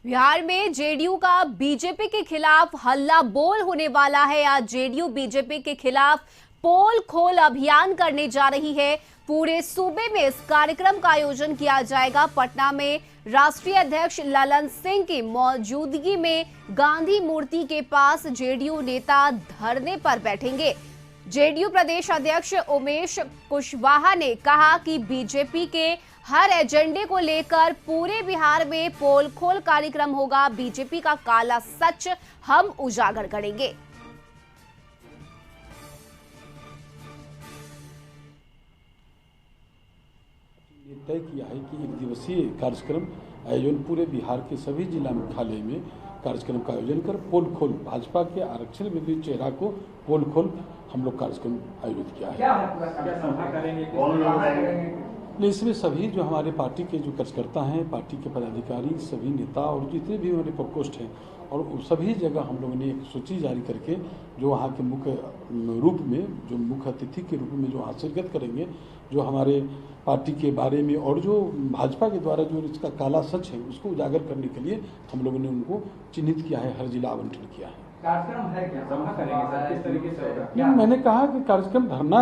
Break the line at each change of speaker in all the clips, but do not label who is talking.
बिहार में जेडीयू का बीजेपी के खिलाफ हल्ला बोल होने वाला है। आज जेडीयू बीजेपी के खिलाफ पोल खोल अभियान करने जा रही है। पूरे सूबे में इस कार्यक्रम का आयोजन किया जाएगा। पटना में राष्ट्रीय अध्यक्ष ललन सिंह की मौजूदगी में गांधी मूर्ति के पास जेडीयू नेता धरने पर बैठेंगे। जेडीयू प्रदेश अध्यक्ष उमेश कुशवाहा ने कहा कि बीजेपी के हर एजेंडे को लेकर पूरे बिहार में पोल खोल कार्यक्रम होगा। बीजेपी का काला सच हम उजागर करेंगे।
तय किया है कि एक दिवसीय कार्यक्रम आयोजन पूरे बिहार के सभी जिला मुख्यालय में कार्यक्रम का आयोजन कर पोल खोल भाजपा के आरक्षण विरोधी चेहरा को पोल खोल हम लोग कार्यक्रम आयोजित किया है। इसमें सभी जो हमारे पार्टी के जो कार्यकर्ता हैं, पार्टी के पदाधिकारी, सभी नेता और जितने भी हमारे प्रकोष्ठ हैं, और सभी जगह हम लोगों ने एक सूची जारी करके जो वहाँ के मुख्य रूप में, जो मुख्य अतिथि के रूप में जो आशीर्गत करेंगे, जो हमारे पार्टी के बारे में और जो भाजपा के द्वारा जो इसका काला सच है उसको उजागर करने के लिए हम लोगों ने उनको चिन्हित किया है, हर जिला आवंटन किया है।
कार्यक्रम है क्या, सभा करेंगे सर, किस तरीके से होगा?
मैंने कहा कि कार्यक्रम धरना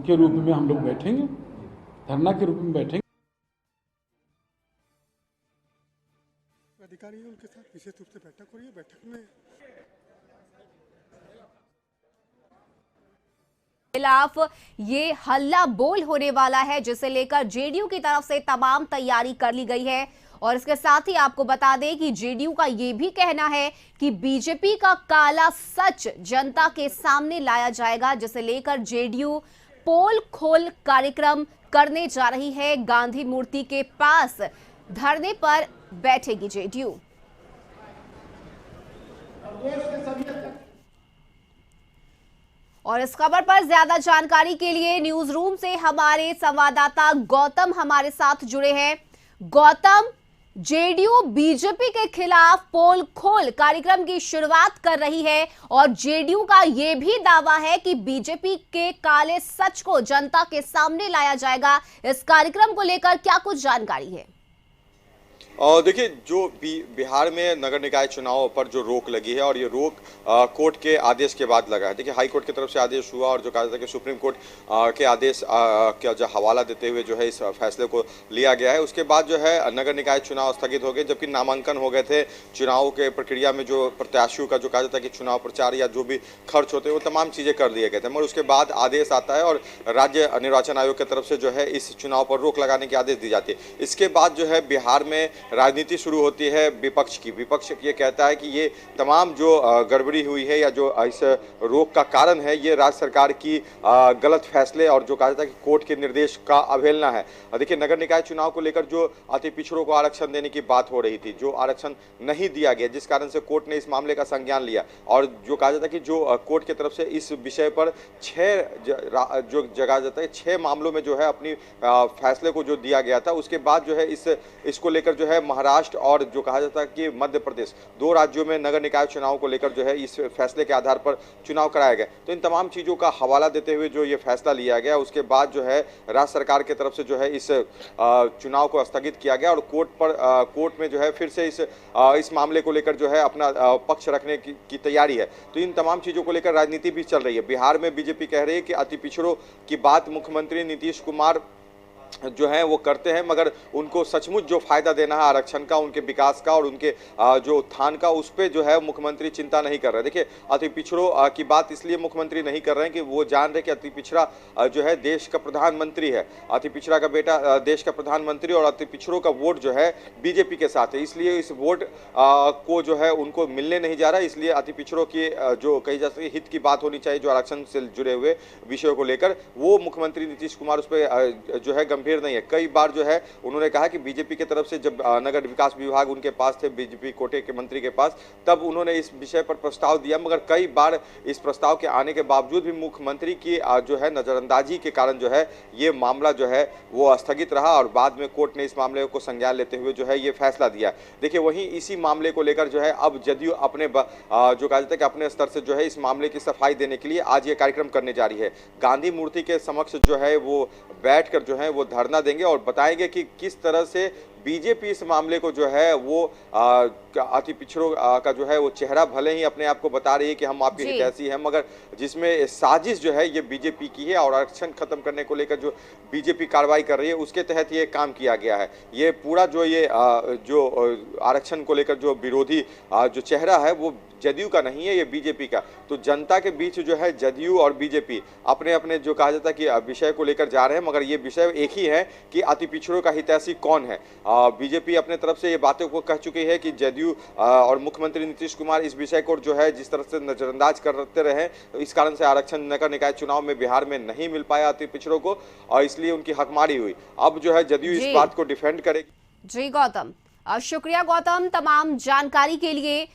के रूप में हम लोग बैठेंगे, धरना के रूप में बैठेंगे।
अधिकारी उनके साथ विशेष रूप से बैठक हो रही है। बैठक में
खिलाफ ये हल्ला बोल होने वाला है, जिसे लेकर जेडीयू की तरफ से तमाम तैयारी कर ली गई है। और इसके साथ ही आपको बता दें कि जेडीयू का ये भी कहना है कि बीजेपी का काला सच जनता के सामने लाया जाएगा, जिसे लेकर जेडीयू पोल खोल कार्यक्रम करने जा रही है। गांधी मूर्ति के पास धरने पर बैठेगी जेडीयू। और इस खबर पर ज्यादा जानकारी के लिए न्यूज रूम से हमारे संवाददाता गौतम हमारे साथ जुड़े हैं। गौतम, जेडीयू बीजेपी के खिलाफ पोल खोल कार्यक्रम की शुरुआत कर रही है और जेडीयू का यह भी दावा है कि बीजेपी के काले सच को जनता के सामने लाया जाएगा। इस कार्यक्रम को लेकर क्या कुछ जानकारी है?
देखिए, जो बिहार में नगर निकाय चुनाव पर जो रोक लगी है और ये रोक कोर्ट के आदेश के बाद लगा है। देखिए, हाई कोर्ट की तरफ से आदेश हुआ और जो कहा जाता है कि सुप्रीम कोर्ट के आदेश का जो हवाला देते हुए जो है इस फैसले को लिया गया है। उसके बाद जो है नगर निकाय चुनाव स्थगित हो गए, जबकि नामांकन हो गए थे। चुनाव के प्रक्रिया में जो प्रत्याशियों का जो कहा जाता है कि चुनाव प्रचार या जो भी खर्च होते हैं वो तमाम चीज़ें कर दिए गए थे। मगर उसके बाद आदेश आता है और राज्य निर्वाचन आयोग की तरफ से जो है इस चुनाव पर रोक लगाने की आदेश दी जाती है। इसके बाद जो है बिहार में राजनीति शुरू होती है विपक्ष की। विपक्ष ये कहता है कि ये तमाम जो गड़बड़ी हुई है या जो इस रोक का कारण है, ये राज्य सरकार की गलत फैसले और जो कहा जाता है कि कोर्ट के निर्देश का अवहेलना है। देखिए, नगर निकाय चुनाव को लेकर जो अति पिछड़ों को आरक्षण देने की बात हो रही थी, जो आरक्षण नहीं दिया गया, जिस कारण से कोर्ट ने इस मामले का संज्ञान लिया और जो कहा जाता है कि जो कोर्ट की तरफ से इस विषय पर 6 मामलों में जो है अपनी फैसले को जो दिया गया था, उसके बाद जो है इसको लेकर जो है महाराष्ट्र और जो कहा जाता है कि मध्य प्रदेश, 2 राज्यों में नगर निकाय चुनाव को लेकर जो है इस फैसले के आधार पर चुनाव कराया गया। तो इन तमाम चीज़ों का हवाला देते हुए जो ये फैसला लिया गया, उसके बाद जो है राज्य सरकार की तरफ से जो है इस चुनाव को स्थगित किया गया और कोर्ट में जो है फिर से इस मामले को लेकर जो है अपना पक्ष रखने की तैयारी है। तो इन तमाम चीज़ों को लेकर राजनीति भी चल रही है। बिहार में बीजेपी कह रही है कि अति पिछड़ों की बात मुख्यमंत्री नीतीश कुमार जो है वो करते हैं, मगर उनको सचमुच जो फायदा देना है आरक्षण का, उनके विकास का और उनके जो उत्थान का, उस पर जो है मुख्यमंत्री चिंता नहीं कर रहे। देखिए, अति पिछड़ों की बात इसलिए मुख्यमंत्री नहीं कर रहे हैं कि वो जान रहे कि अति पिछड़ा जो है देश का प्रधानमंत्री है, अति पिछड़ा का बेटा देश का प्रधानमंत्री, और अति पिछड़ों का वोट जो है बीजेपी के साथ है। इसलिए इस वोट को जो है उनको मिलने नहीं जा रहा। इसलिए अति पिछड़ों की जो कही जा सकती हित की बात होनी चाहिए, जो आरक्षण से जुड़े हुए विषयों को लेकर, वो मुख्यमंत्री नीतीश कुमार उस पर जो है गंभीर नहीं है। कई बार जो है उन्होंने कहा कि बीजेपी की तरफ से जब नगर विकास विभाग उनके पास थे, बीजेपी कोटे के मंत्री के पास, तब उन्होंने इस विषय पर प्रस्ताव दिया, मगर कई बार इस प्रस्ताव के आने के बावजूद भी मुख्यमंत्री की जो है नजरअंदाजी के कारण जो है ये मामला जो है वो स्थगित रहा और बाद में कोर्ट ने इस मामले को संज्ञान लेते हुए जो है ये फैसला दिया। देखिए, वहीं इसी मामले को लेकर जो है अब जदयू अपने जो कहा जाता है कि अपने स्तर से जो है इस मामले की सफाई देने के लिए आज ये कार्यक्रम करने जा रही है। गांधी मूर्ति के समक्ष जो है वो बैठकर जो है वो धरना देंगे और बताएंगे कि किस तरह से बीजेपी इस मामले को जो है वो अति पिछड़ों का जो है वो चेहरा भले ही अपने आप को बता रही है कि हम आपके
जी।
हितैषी हैं, मगर जिसमें साजिश जो है ये बीजेपी की है और आरक्षण खत्म करने को लेकर जो बीजेपी कार्रवाई कर रही है उसके तहत ये काम किया गया है। ये पूरा जो ये जो आरक्षण को लेकर जो विरोधी जो चेहरा है वो जदयू का नहीं है, ये बीजेपी का। तो जनता के बीच जो है जदयू और बीजेपी अपने अपने जो कहा जाता है कि विषय को लेकर जा रहे हैं, मगर ये विषय एक ही है कि अति पिछड़ों का हितैषी कौन है। बीजेपी अपने तरफ से ये बातों को कह चुकी है कि जदयू और मुख्यमंत्री नीतीश कुमार इस विषय को जो है जिस तरह से नजरअंदाज करते रहे, इस कारण से आरक्षण नगर निकाय चुनाव में बिहार में नहीं मिल पाया अति पिछड़ों को और इसलिए उनकी हकमारी हुई। अब जो है जदयू इस
जी।
बात को डिफेंड करेगी।
जी गौतम, शुक्रिया गौतम तमाम जानकारी के लिए।